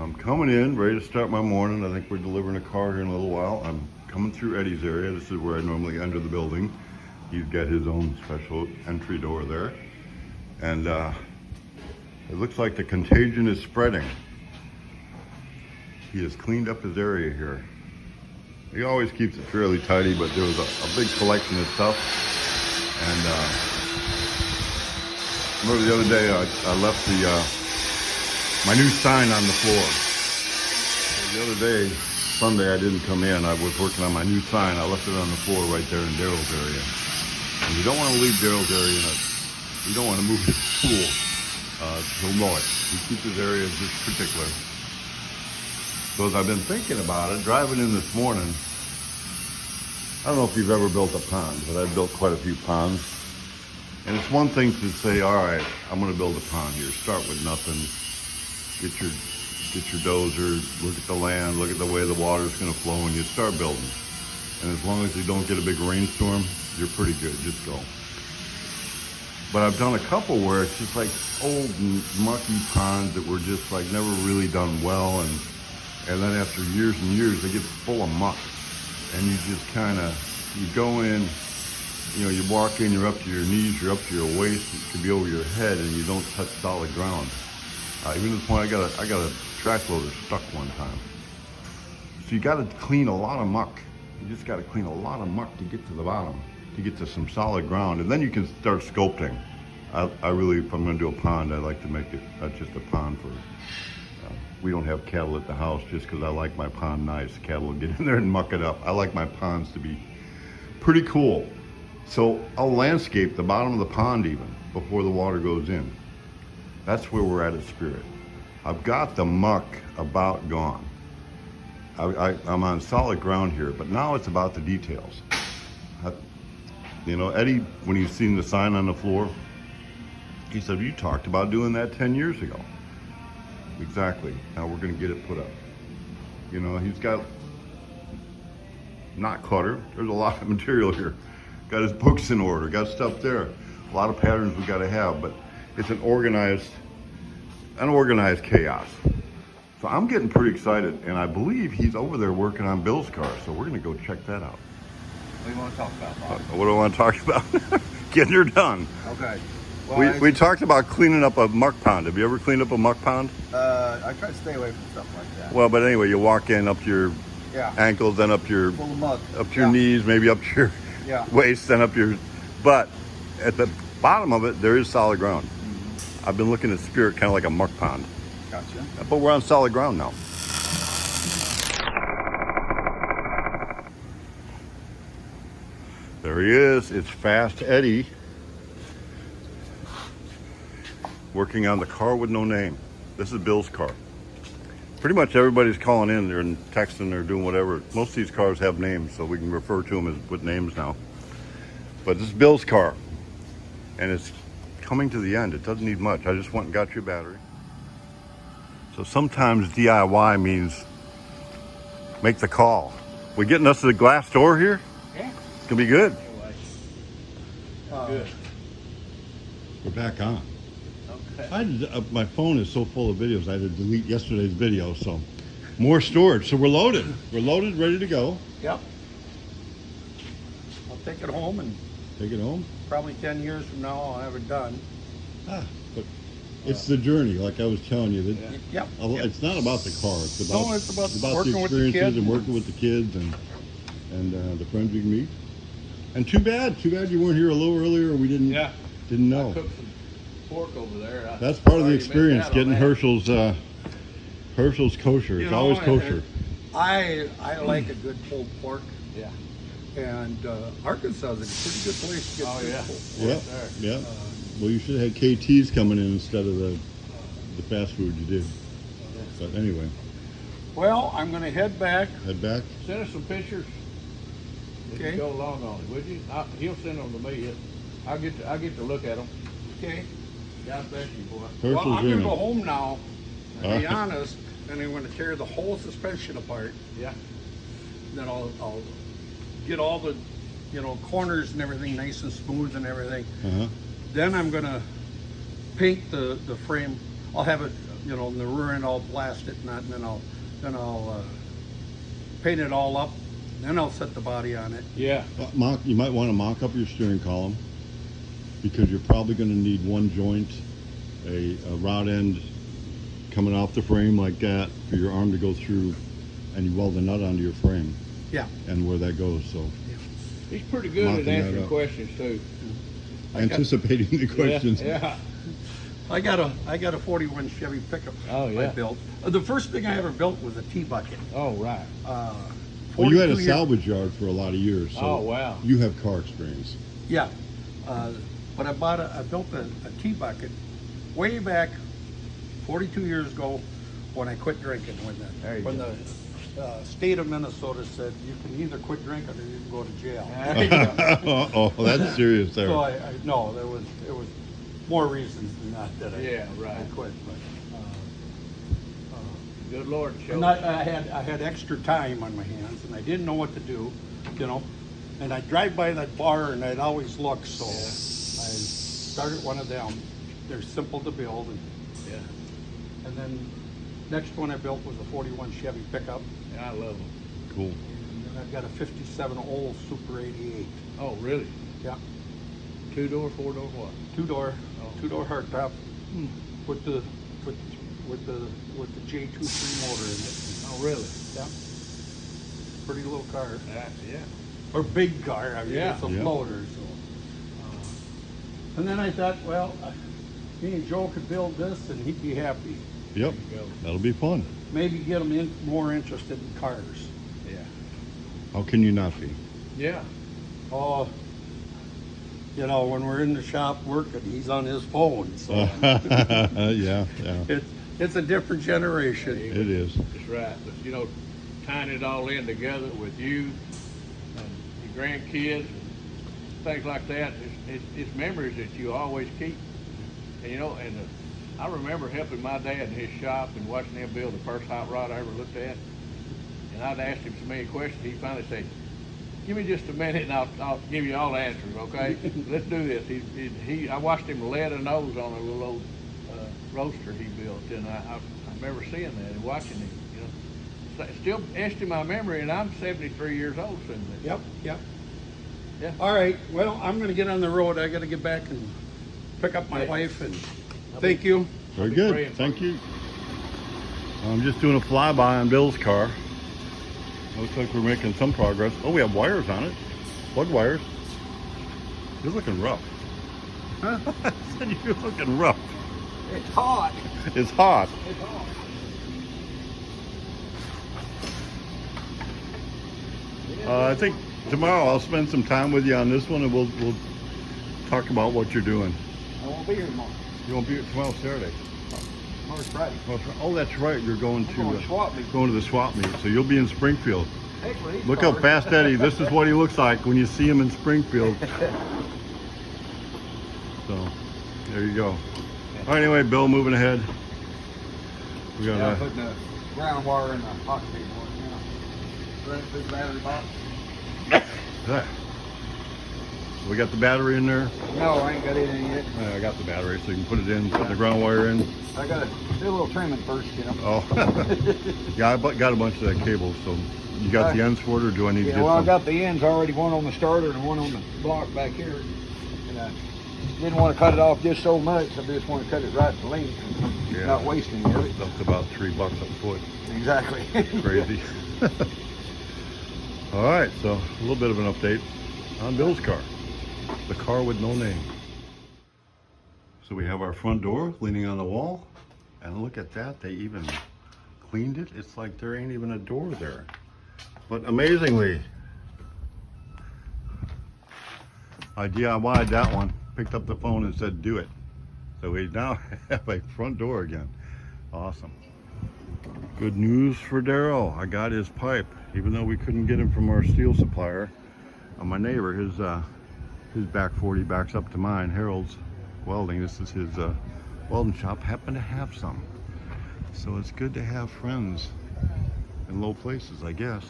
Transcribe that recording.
I'm coming in, ready to start my morning. I think we're delivering a car here in a little while. I'm coming through Eddie's area. This is where I normally enter the building. He's got his own special entry door there. And it looks like the contagion is spreading. He has cleaned up his area here. He always keeps it fairly tidy, but there was a big collection of stuff. And remember the other day I left my new sign on the floor. The other day, Sunday, I didn't come in. I was working on my new sign. I left it on the floor right there in Daryl's area. And you don't want to leave Daryl's area you don't want to move his pool. He'll know it. He keeps his area just particular. So as I've been thinking about it, driving in this morning, I don't know if you've ever built a pond, but I've built quite a few ponds. And it's one thing to say, all right, I'm going to build a pond here. Start with nothing. Get your dozer, look at the land, look at the way the water's going to flow, and you start building. And as long as you don't get a big rainstorm, you're pretty good. Just go. But I've done a couple where it's just like old mucky ponds that were just like never really done well, and then after years and years, they get full of muck, and you just kind of, you go in, you know, you walk in, you're up to your knees, you're up to your waist, it could be over your head, and you don't touch solid ground. Even to the point I got a track loader stuck one time. So you got to clean a lot of muck. You just got to clean a lot of muck to get to the bottom, to get to some solid ground, and then you can start sculpting. I really, if I'm going to do a pond, I like to make it not just a pond for. We don't have cattle at the house just because I like my pond nice. Cattle will get in there and muck it up. I like my ponds to be pretty cool. So I'll landscape the bottom of the pond even before the water goes in. That's where we're at Spirit. I've got the muck about gone. I'm on solid ground here, but now it's about the details. You know, Eddie, when he's seen the sign on the floor, he said, you talked about doing that 10 years ago. Exactly. Now we're going to get it put up. You know, he's got, not clutter, there's a lot of material here. Got his books in order, got stuff there. A lot of patterns we got to have, but it's an organized chaos. So I'm getting pretty excited, and I believe he's over there working on Bill's car, so we're going to go check that out. What do you want to talk about, Bob? What do I want to talk about? Getting her done. Okay. Well, we talked about cleaning up a muck pond. Have you ever cleaned up a muck pond? I try to stay away from stuff like that. Well, but anyway, you walk in up to your ankles, then up to your full of mud. Up to your knees, maybe up to your waist, then up to your butt. At the bottom of it, there is solid ground. Mm-hmm. I've been looking at Spirit kind of like a muck pond. Gotcha. But we're on solid ground now. There he is. It's Fast Eddie. Working on the car with no name. This is Bill's car. Pretty much everybody's calling in, they're texting, they're doing whatever. Most of these cars have names, so we can refer to them as with names now. But this is Bill's car, and it's coming to the end. It doesn't need much. I just went and got your battery. So sometimes DIY means make the call. We getting us to the glass door here? Yeah. It's gonna be good. Good. We're back on. Okay. My phone is so full of videos, I had to delete yesterday's video, so more storage. So we're loaded. We're loaded, ready to go. Yep. I'll take it home, and Take it home. probably 10 years from now I'll have it done. But it's the journey, like I was telling you. That Yep. It's not about the car. It's about working the with the experiences kids and working with the kids and the friends you can meet. And too bad you weren't here a little earlier. We didn't know. I cooked some pork over there. That's part of the Already experience, missed out on getting that. Herschel's kosher. It's always kosher. I like a good pulled pork, Yeah. and Arkansas is a pretty good place to get good pulled pork. Yeah. Well, you should have had KT's coming in instead of the fast food you did. But anyway. Well, I'm going to head back. Head back. Send us some pictures. Okay. Okay. Go along on it, would you? He'll send them to me. I'll get to look at them. Okay. God bless you, boy. Herschel's Well, I'm going in to go it. home now, to be Alright. honest, and I'm going to tear the whole suspension apart. Yeah. Then I'll get all the, corners and everything nice and smooth and everything. Uh-huh. Then I'm going to paint the frame. I'll have it you know, in the rear end I'll blast it, and then I'll paint it all up. Then I'll set the body on it. Yeah. You might want to mock up your steering column, because you're probably going to need one joint, a rod end coming off the frame like that for your arm to go through, and you weld a nut onto your frame. Yeah. And where that goes. So He's pretty good Mocking at that answering up. questions too. anticipating the questions. Yeah. I got a 41 Chevy pickup. Oh, yeah. I built. The first thing I ever built was a T-bucket. Oh, right. Well, you had a 42 salvage yard for a lot of years, so Oh, wow. you have car experience. Yeah, but I built a T-bucket way back 42 years ago when I quit drinking. There you When go. the state of Minnesota said you can either quit drinking or you can go to jail. Oh, that's serious there. So no, it was more reasons than that Yeah, right. I quit. But, Good Lord, show. and I had extra time on my hands, and I didn't know what to do, you know. And I'd drive by that bar, and I'd always look. So I started one of them. They're simple to build, Yeah. and then next one I built was a 41 Chevy pickup. Yeah, I love them. Cool. And then I've got a 57 old Super 88. Oh, really? Yeah, 2-door, 4-door, what? two-door Oh. hardtop with the J23 motor in it. Oh, really? Yeah, pretty little car. Yeah. Or big car. I mean, Yeah. it's a Yeah. floater. So, and then I thought, well, me and Joe could build this, and he'd be happy. Yep, There you go. that'll be fun. Maybe get him more interested in cars. Yeah. How can you not be? Yeah. Oh, you know, when we're in the shop working, he's on his phone. So Yeah, it's a different generation. it is. That's right. But, you know, tying it all in together with you and your grandkids and things like that, it's memories that you always keep. And, you know, and I remember helping my dad in his shop and watching him build the first hot rod I ever looked at. And I'd asked him so many questions, he finally said, "Give me just a minute and I'll give you all the answers, okay? Let's do this." I watched him lead a nose on a little old roaster he built, and I remember seeing that and watching him, you know. So it's still etched in my memory, and I'm 73 years old since then. Yep. Yeah. All right. Well, I'm going to get on the road. I got to get back and pick up my Yeah. wife. And thank you. Very be good. praying for Thank you. I'm just doing a flyby on Bill's car. Looks like we're making some progress. Oh, we have wires on it. Plug wires. You're looking rough. Huh? I said you're looking rough. It's hot. It's hot. It's hot. I think tomorrow I'll spend some time with you on this one, and we'll talk about what you're doing. I won't be here tomorrow. You won't be here tomorrow, Saturday. Tomorrow's Friday. Oh, that's right. You're going I'm to going to swap meet. going to the swap meet, so you'll be in Springfield. Hey, please, Look up Carter. Fast Eddie. This is what he looks like when you see him in Springfield. So, there you go. All right, anyway, Bill, moving ahead. We got Yeah, putting the ground wire in the pocket cable. Run it through the battery box. there. We got the battery in there. No, I ain't got it in yet. I got the battery, so you can put it in. Put the ground wire in. I gotta do a little trimming first, you know. Oh, yeah, I got a bunch of that cable. So, you got the ends for it, or do I need to Yeah, get well, I some? got the ends already, one on the starter and one on the block back here. And I didn't want to cut it off just so much. I just want to cut it right to length and Yeah. not waste any of it. That's about $3 a foot. Exactly. Crazy. All right, so a little bit of an update on Bill's car, the car with no name. So we have our front door leaning on the wall, and look at that, they even cleaned it. It's like there ain't even a door there. But amazingly, I DIY'd that one, picked up the phone and said do it. So we now have a front door again. Awesome. Good news for Daryl. I got his pipe, even though we couldn't get him from our steel supplier. My neighbor, his back 40 backs up to mine, Harold's Welding. This is his welding shop. Happened to have some. So it's good to have friends in low places, I guess.